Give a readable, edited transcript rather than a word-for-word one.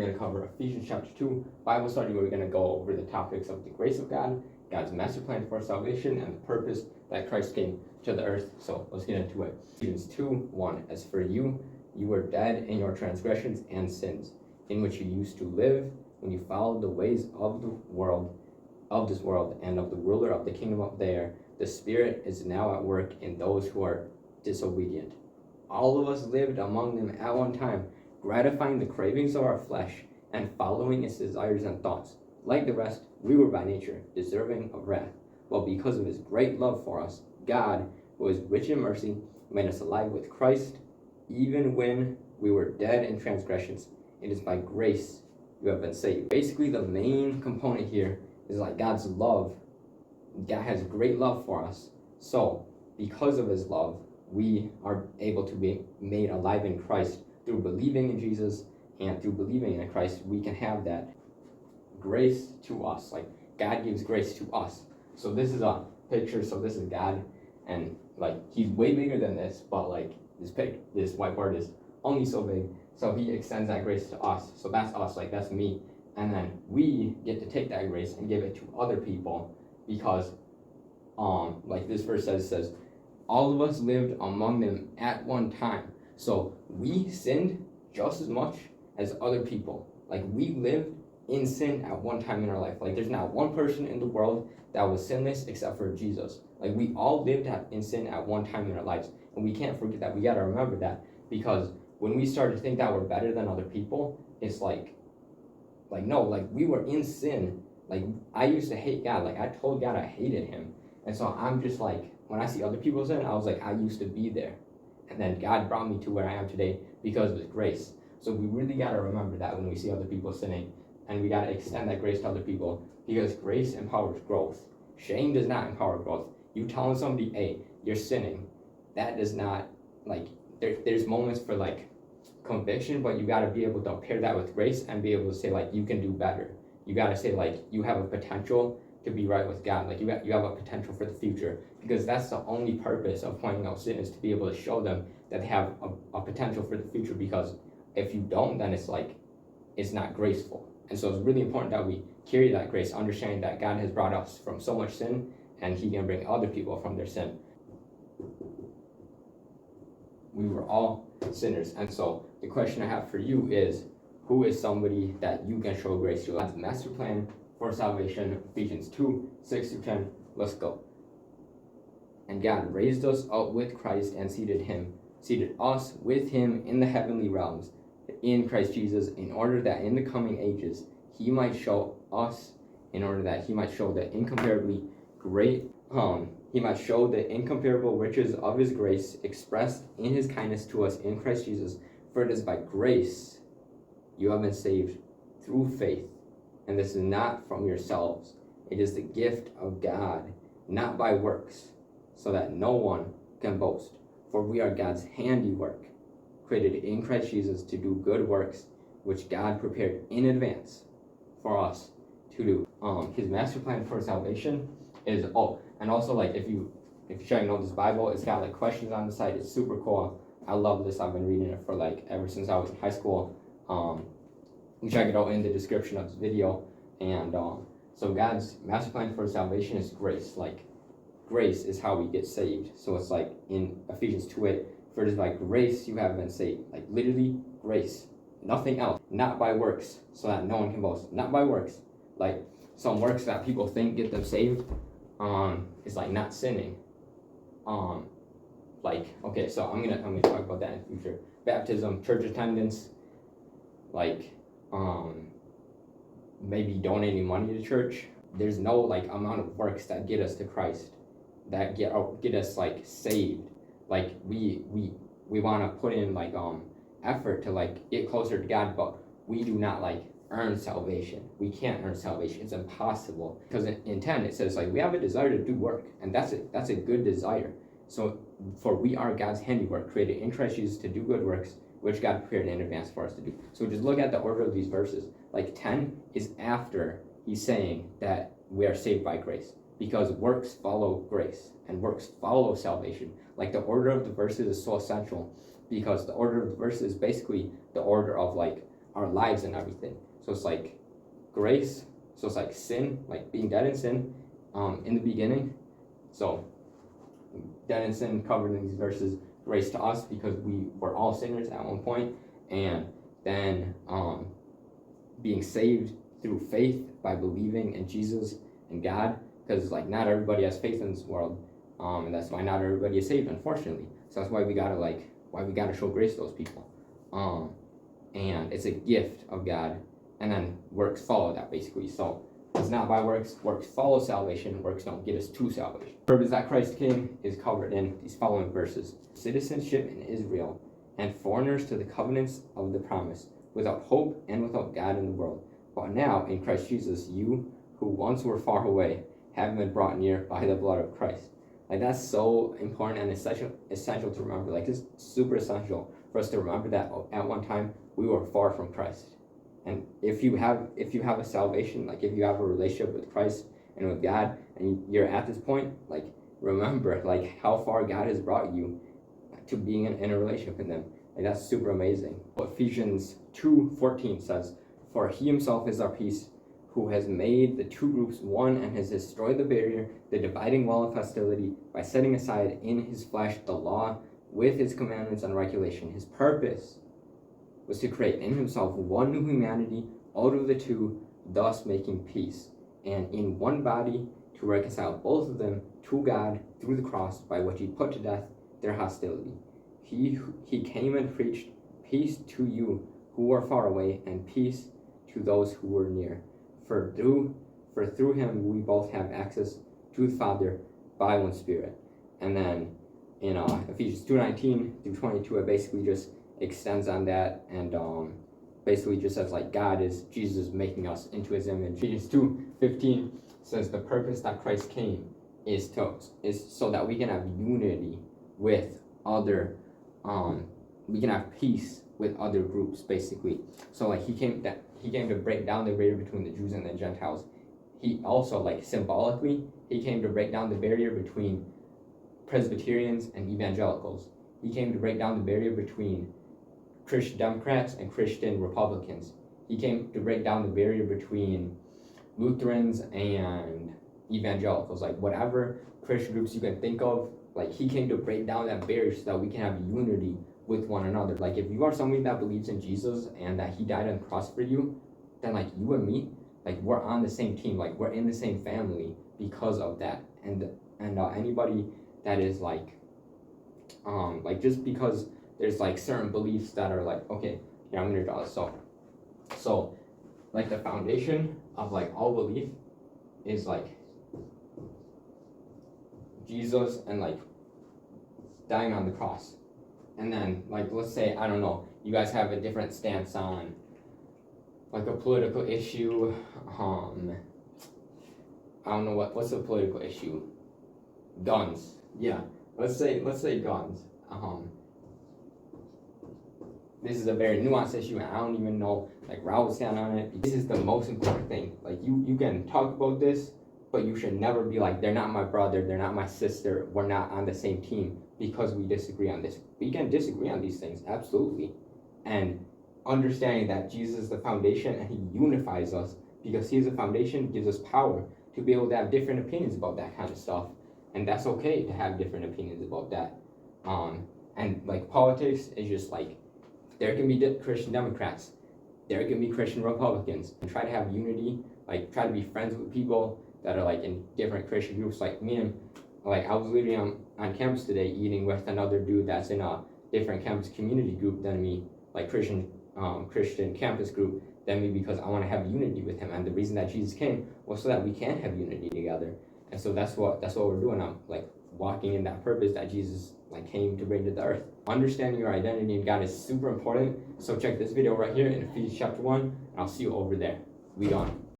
going to cover Ephesians chapter 2 Bible study, where we're going to go over the topics of the grace of God, God's master plan for salvation, and the purpose that Christ came to the earth. So let's get into it. Ephesians 2:1. As for you, you were dead in your transgressions and sins, in which you used to live when you followed the ways of this world, and of the ruler of the kingdom of the air. The Spirit is now at work in those who are disobedient. All of us lived among them at one time, gratifying the cravings of our flesh and following its desires and thoughts. Like the rest, we were by nature deserving of wrath. But because of his great love for us, God, who is rich in mercy, made us alive with Christ, even when we were dead in transgressions. It is by grace you have been saved. Basically, the main component here is like God's love. God has great love for us. So, because of his love, we are able to be made alive in Christ through believing in Jesus, and through believing in Christ, we can have that grace to us. Like, God gives grace to us. So this is a picture. So this is God, and like he's way bigger than this, but like this whiteboard is only so big. So he extends that grace to us. So that's us, like that's me. And then we get to take that grace and give it to other people, because like this verse says, all of us lived among them at one time. So we sinned just as much as other people. Like, we lived in sin at one time in our life. Like, there's not one person in the world that was sinless except for Jesus. Like, we all lived in sin at one time in our lives. And we can't forget that. We got to remember that, because when we start to think that we're better than other people, it's like no, like we were in sin. Like, I used to hate God. Like, I told God I hated him. And so I'm just like, when I see other people sin, I was like, I used to be there. And then God brought me to where I am today because of his grace. So we really got to remember that when we see other people sinning. And we got to extend that grace to other people, because grace empowers growth. Shame does not empower growth. You telling somebody, hey, you're sinning, that does not, like, there's moments for, like, conviction, but you got to be able to pair that with grace and be able to say, like, you can do better. You got to say, like, you have a potential to be right with God. Like, you have a potential for the future, because that's the only purpose of pointing out sin, is to be able to show them that they have a potential for the future. Because if you don't, then it's like, it's not graceful. And so it's really important that we carry that grace, understanding that God has brought us from so much sin, and he can bring other people from their sin. We were all sinners. And so the question I have for you is, who is somebody that you can show grace to? God's master plan for salvation, Ephesians 2:6-10. Let's go. And God raised us up with Christ and seated us with him in the heavenly realms in Christ Jesus, in order that in the coming ages he might show the incomparable riches of his grace expressed in his kindness to us in Christ Jesus. For it is by grace you have been saved through faith, and this is not from yourselves. It is the gift of God, not by works, so that no one can boast. For we are God's handiwork, created in Christ Jesus to do good works, which God prepared in advance for us to do. His master plan for salvation is, and also, like, if you try to know this Bible, it's got like questions on the side. It's super cool. I love this. I've been reading it for like ever since I was in high school. You check it out in the description of this video. And so God's master plan for salvation is grace. Like, grace is how we get saved. So it's like in Ephesians 2:8, for it is by grace you have been saved. Like, literally grace, nothing else. Not by works, so that no one can boast. Not by works. Like, some works that people think get them saved is like not sinning. Like, okay, so I'm gonna talk about that in the future. Baptism, church attendance, like maybe donating money to church. There's no like amount of works that get us to Christ, that get us like saved. Like, we want to put in like effort to like get closer to God, but we do not like earn salvation. We can't earn salvation. It's impossible, because in 10 it says like we have a desire to do work, and that's a good desire. So, for we are God's handiwork, created in Christ Jesus to do good works, which God prepared in advance for us to do. So just look at the order of these verses. Like, 10 is after he's saying that we are saved by grace, because works follow grace and works follow salvation. Like, the order of the verses is so essential, because the order of the verses is basically the order of like our lives and everything. So it's like grace, so it's like sin, like being dead in sin in the beginning. So dead in sin covered in these verses, grace to us because we were all sinners at one point, and then being saved through faith by believing in Jesus and God, because like not everybody has faith in this world, and that's why not everybody is saved, unfortunately. So that's why we gotta show grace to those people, and it's a gift of God, and then works follow that basically. So it's not by works follow salvation, works don't get us to salvation. The purpose that Christ came is covered in these following verses: citizenship in Israel, and foreigners to the covenants of the promise, without hope and without God in the world. But now in Christ Jesus, you who once were far away have been brought near by the blood of Christ. Like that's so important and essential to remember. Like it's super essential for us to remember that at one time we were far from Christ. And if you have a salvation, like if you have a relationship with Christ and with God, and you're at this point, like remember like how far God has brought you to being in a relationship with Him. Like that's super amazing. Ephesians 2:14 says, "For He Himself is our peace, who has made the two groups one and has destroyed the barrier, the dividing wall of hostility, by setting aside in His flesh the law with its commandments and regulation." His purpose was to create in Himself one new humanity out of the two, thus making peace, and in one body to reconcile both of them to God through the cross, by which He put to death their hostility. He came and preached peace to you who are far away, and peace to those who were near. For through Him we both have access to the Father by one Spirit. And then in Ephesians 2:19 through 22, it basically just extends on that, and basically just says like God is Jesus making us into His image. Ephesians 2:15 says the purpose that Christ came is so that we can have unity with other, we can have peace with other groups basically. So like he came to break down the barrier between the Jews and the Gentiles. He also, like symbolically, he came to break down the barrier between Presbyterians and evangelicals. He came to break down the barrier between Christian Democrats and Christian Republicans. He came to break down the barrier between Lutherans and evangelicals, like whatever Christian groups you can think of. Like he came to break down that barrier so that we can have unity with one another. Like if you are somebody that believes in Jesus and that He died on the cross for you, then like you and me, like we're on the same team, like we're in the same family because of that. And anybody that is like just because there's like certain beliefs that are like, okay, yeah, I'm gonna draw this. So like the foundation of like all belief is like Jesus and like dying on the cross. And then like let's say, I don't know, you guys have a different stance on like a political issue. I don't know what's a political issue. Guns. Yeah. Let's say guns. This is a very nuanced issue, and I don't even know like where I would stand on it. This is the most important thing. Like you can talk about this, but you should never be like, they're not my brother, they're not my sister, we're not on the same team because we disagree on this. We can disagree on these things, absolutely. And understanding that Jesus is the foundation and He unifies us because He is the foundation, gives us power to be able to have different opinions about that kind of stuff. And that's okay to have different opinions about that. And like politics is just like, there can be Christian Democrats, there can be Christian Republicans, and try to have unity, like try to be friends with people that are like in different Christian groups. Like me and like I was literally on campus today eating with another dude that's in a different campus community group than me, like Christian campus group than me, because I want to have unity with him. And the reason that Jesus came was so that we can have unity together. And so that's what we're doing. I'm like walking in that purpose that Jesus like came to bring to the earth. Understanding your identity in God is super important. So check this video right here in Ephesians chapter 1, and I'll see you over there. We on.